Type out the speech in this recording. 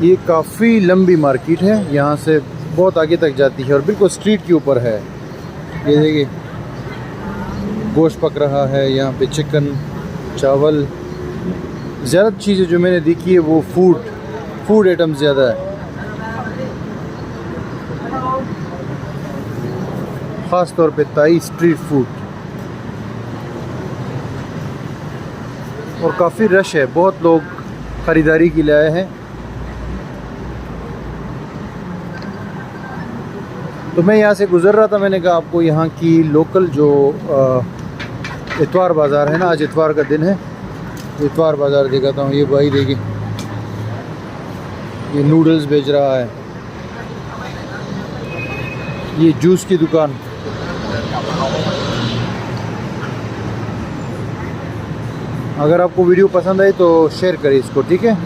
ये काफ़ी लंबी मार्केट है, यहाँ से बहुत आगे तक जाती है और बिल्कुल स्ट्रीट के ऊपर है। ये देखिए गोश्त पक रहा है यहाँ पे, चिकन, चावल, ज़्यादा चीज़ें जो मैंने देखी है वो फूड आइटम ज़्यादा है, ख़ास तौर पे ताई स्ट्रीट फूड। और काफ़ी रश है, बहुत लोग ख़रीदारी के लिए आए हैं। तो मैं यहाँ से गुज़र रहा था, मैंने कहा आपको यहाँ की लोकल जो इतवार बाज़ार है ना, आज इतवार का दिन है, इतवार बाज़ार दिखाता हूँ। ये भाई देखिए, ये नूडल्स बेच रहा है, ये जूस की दुकान। अगर आपको वीडियो पसंद आई तो शेयर करिए इसको, ठीक है।